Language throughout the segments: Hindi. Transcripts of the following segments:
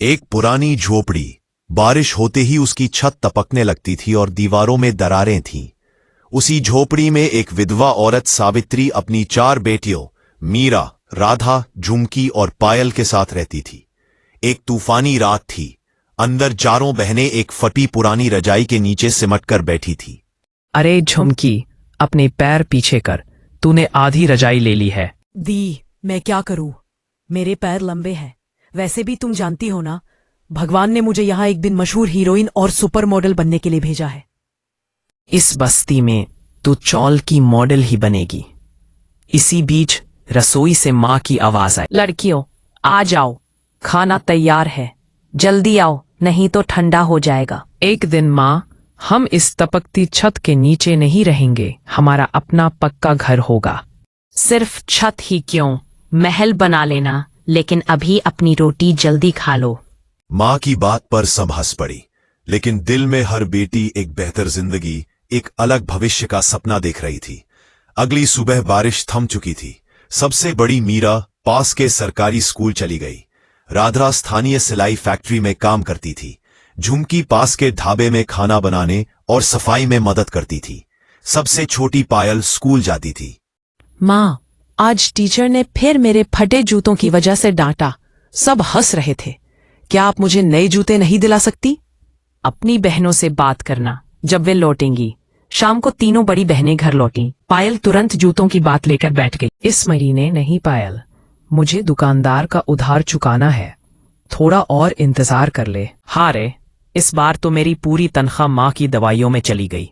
एक पुरानी झोपड़ी। बारिश होते ही उसकी छत टपकने लगती थी और दीवारों में दरारें थीं। उसी झोपड़ी में एक विधवा औरत सावित्री अपनी 4 बेटियों मीरा, राधा, झुमकी और पायल के साथ रहती थी। एक तूफानी रात थी। अंदर चारों बहनें एक फटी पुरानी रजाई के नीचे सिमटकर बैठी थी। अरे झुमकी, अपने पैर पीछे कर, तूने आधी रजाई ले ली है। दी, मैं क्या करूं? मेरे पैर लंबे हैं। वैसे भी तुम जानती हो ना, भगवान ने मुझे यहाँ एक दिन मशहूर हीरोइन और सुपर मॉडल बनने के लिए भेजा है। इस बस्ती में तू चौल की मॉडल ही बनेगी। इसी बीच रसोई से माँ की आवाज आई। लड़कियों, आ जाओ, खाना तैयार है, जल्दी आओ, नहीं तो ठंडा हो जाएगा। एक दिन माँ, हम इस तपकती छत के नीचे नहीं रहेंगे, हमारा अपना पक्का घर होगा। सिर्फ छत ही क्यों, महल बना लेना, लेकिन अभी अपनी रोटी जल्दी खा लो। माँ की बात पर सब हंस पड़ी, लेकिन दिल में हर बेटी एक बेहतर जिंदगी, एक अलग भविष्य का सपना देख रही थी। अगली सुबह बारिश थम चुकी थी। सबसे बड़ी मीरा पास के सरकारी स्कूल चली गई। राधा स्थानीय सिलाई फैक्ट्री में काम करती थी। झुमकी पास के ढाबे में खाना बनाने और सफाई में मदद करती थी। सबसे छोटी पायल स्कूल जाती थी। माँ, आज टीचर ने फिर मेरे फटे जूतों की वजह से डांटा। सब हंस रहे थे। क्या आप मुझे नए जूते नहीं दिला सकती? अपनी बहनों से बात करना जब वे लौटेंगी। शाम को तीनों बड़ी बहनें घर लौटी। पायल तुरंत जूतों की बात लेकर बैठ गई। इस महीने नहीं पायल, मुझे दुकानदार का उधार चुकाना है, थोड़ा और इंतजार कर ले। हाँ रे, इस बार तो मेरी पूरी तनख्वाह माँ की दवाइयों में चली गई।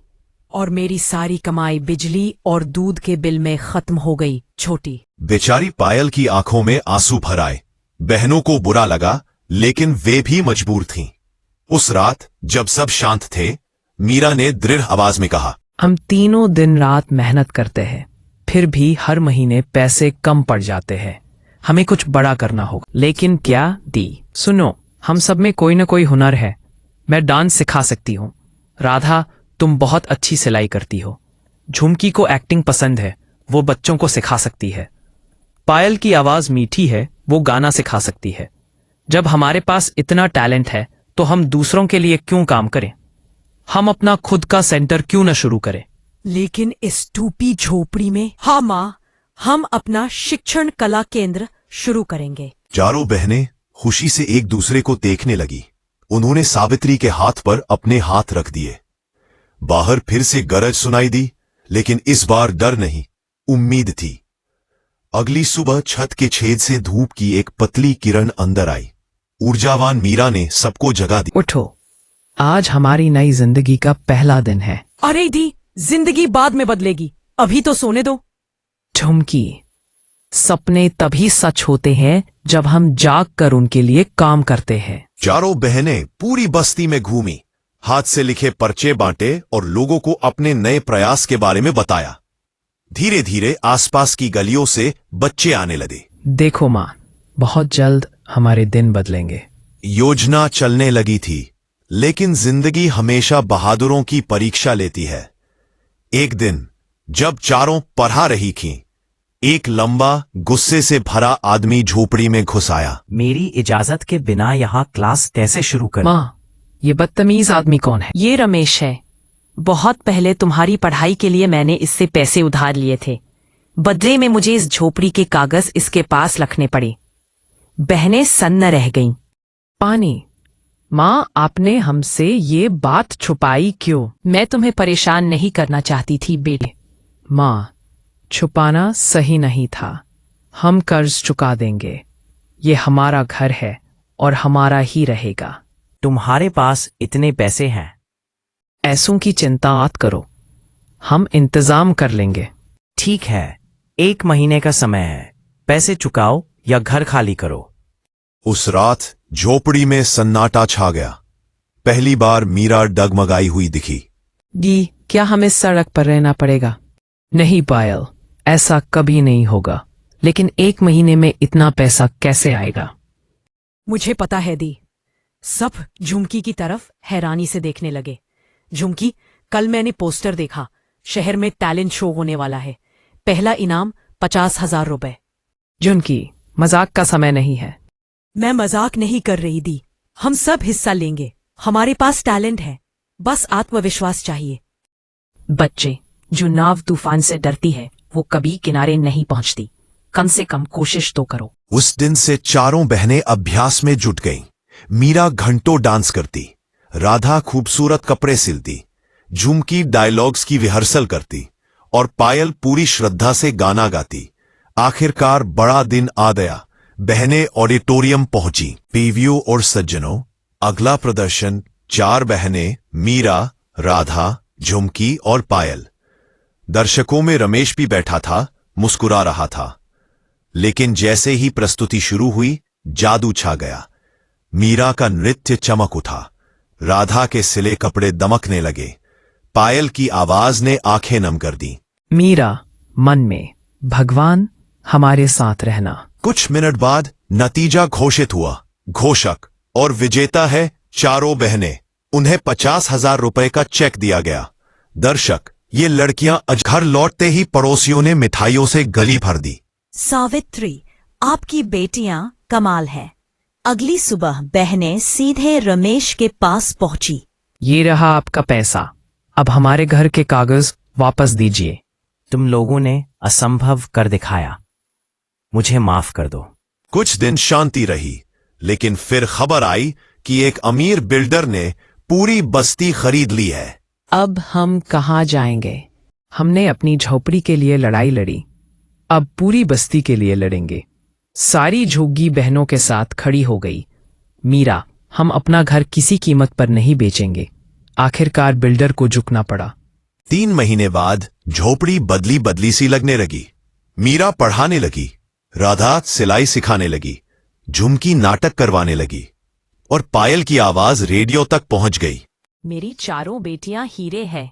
और मेरी सारी कमाई बिजली और दूध के बिल में खत्म हो गई। छोटी बेचारी पायल की आंखों में आंसू भर आए। बहनों को बुरा लगा, लेकिन वे भी मजबूर थीं। उस रात जब सब शांत थे, मीरा ने दृढ़ आवाज में कहा, हम तीनों दिन रात मेहनत करते हैं, फिर भी हर महीने पैसे कम पड़ जाते हैं। हमें कुछ बड़ा करना होगा। लेकिन क्या दी? सुनो, हम सब में कोई न कोई हुनर है। मैं डांस सिखा सकती हूँ। राधा, तुम बहुत अच्छी सिलाई करती हो। झुमकी को एक्टिंग पसंद है, वो बच्चों को सिखा सकती है। पायल की आवाज मीठी है, वो गाना सिखा सकती है। जब हमारे पास इतना टैलेंट है तो हम दूसरों के लिए क्यों काम करें? हम अपना खुद का सेंटर क्यों न शुरू करें? लेकिन इस टूपी झोपड़ी में? हाँ माँ, हम अपना शिक्षण कला केंद्र शुरू करेंगे। चारों बहनें खुशी से एक दूसरे को देखने लगी। उन्होंने सावित्री के हाथ पर अपने हाथ रख दिए। बाहर फिर से गरज सुनाई दी, लेकिन इस बार डर नहीं, उम्मीद थी। अगली सुबह छत के छेद से धूप की एक पतली किरण अंदर आई। ऊर्जावान मीरा ने सबको जगा दी। उठो, आज हमारी नई जिंदगी का पहला दिन है। अरे दी, जिंदगी बाद में बदलेगी, अभी तो सोने दो। झुमकी, सपने तभी सच होते हैं जब हम जाग कर उनके लिए काम करते हैं। चारों बहनें पूरी बस्ती में घूमी, हाथ से लिखे पर्चे बांटे और लोगों को अपने नए प्रयास के बारे में बताया। धीरे धीरे आसपास की गलियों से बच्चे आने लगे। देखो माँ, बहुत जल्द हमारे दिन बदलेंगे। योजना चलने लगी थी, लेकिन जिंदगी हमेशा बहादुरों की परीक्षा लेती है। एक दिन जब चारों पढ़ा रही थीं, एक लंबा गुस्से से भरा आदमी झोपड़ी में घुस आया। मेरी इजाजत के बिना यहाँ क्लास कैसे शुरू करें? माँ, ये बदतमीज आदमी कौन है? ये रमेश है। बहुत पहले तुम्हारी पढ़ाई के लिए मैंने इससे पैसे उधार लिए थे। बदले में मुझे इस झोपड़ी के कागज इसके पास रखने पड़े। बहनें सन्न रह गईं। पानी। माँ, आपने हमसे ये बात छुपाई क्यों? मैं तुम्हें परेशान नहीं करना चाहती थी बेटे। माँ, छुपाना सही नहीं था। हम कर्ज चुका देंगे। ये हमारा घर है और हमारा ही रहेगा। तुम्हारे पास इतने पैसे हैं? ऐसों की चिंता मत करो, हम इंतजाम कर लेंगे। ठीक है, 1 महीने का समय है। पैसे चुकाओ या घर खाली करो। उस रात झोपड़ी में सन्नाटा छा गया। पहली बार मीरा डगमगाई हुई दिखी। दी, क्या हमें सड़क पर रहना पड़ेगा? नहीं पायल, ऐसा कभी नहीं होगा। लेकिन 1 महीने में इतना पैसा कैसे आएगा? मुझे पता है दी। सब झुमकी की तरफ हैरानी से देखने लगे। झुमकी, कल मैंने पोस्टर देखा, शहर में टैलेंट शो होने वाला है। पहला इनाम 50,000 रुपए। झुमकी, मजाक का समय नहीं है। मैं मजाक नहीं कर रही दी। हम सब हिस्सा लेंगे। हमारे पास टैलेंट है, बस आत्मविश्वास चाहिए। बच्चे, जो नाव तूफान से डरती है वो कभी किनारे नहीं पहुंचती। कम से कम कोशिश तो करो। उस दिन से चारों बहनें अभ्यास में जुट गईं। मीरा घंटों डांस करती, राधा खूबसूरत कपड़े सिलती, झुमकी डायलॉग्स की रिहर्सल करती और पायल पूरी श्रद्धा से गाना गाती। आखिरकार बड़ा दिन आ गया। बहनें ऑडिटोरियम पहुंची। पीवियों और सज्जनों, अगला प्रदर्शन 4 बहनें मीरा, राधा, झुमकी और पायल। दर्शकों में रमेश भी बैठा था, मुस्कुरा रहा था। लेकिन जैसे ही प्रस्तुति शुरू हुई, जादू छा गया। मीरा का नृत्य चमक उठा, राधा के सिले कपड़े दमकने लगे, पायल की आवाज ने आंखें नम कर दी। मीरा मन में, भगवान हमारे साथ रहना। कुछ मिनट बाद नतीजा घोषित हुआ। घोषक और विजेता है 4 बहनें। उन्हें 50,000 रुपए का चेक दिया गया। दर्शक, ये लड़कियां घर लौटते ही पड़ोसियों ने मिठाइयों से गली भर दी। सावित्री, आपकी बेटियां कमाल है। अगली सुबह बहनें सीधे रमेश के पास पहुंची। ये रहा आपका पैसा, अब हमारे घर के कागज वापस दीजिए। तुम लोगों ने असंभव कर दिखाया, मुझे माफ कर दो। कुछ दिन शांति रही, लेकिन फिर खबर आई कि एक अमीर बिल्डर ने पूरी बस्ती खरीद ली है। अब हम कहाँ जाएंगे? हमने अपनी झोपड़ी के लिए लड़ाई लड़ी, अब पूरी बस्ती के लिए लड़ेंगे। सारी झुग्गी बहनों के साथ खड़ी हो गई। मीरा, हम अपना घर किसी कीमत पर नहीं बेचेंगे। आखिरकार बिल्डर को झुकना पड़ा। 3 महीने बाद झोपड़ी बदली बदली सी लगने लगी। मीरा पढ़ाने लगी, राधा सिलाई सिखाने लगी, झुमकी नाटक करवाने लगी और पायल की आवाज रेडियो तक पहुंच गई। मेरी 4 बेटियां हीरे हैं।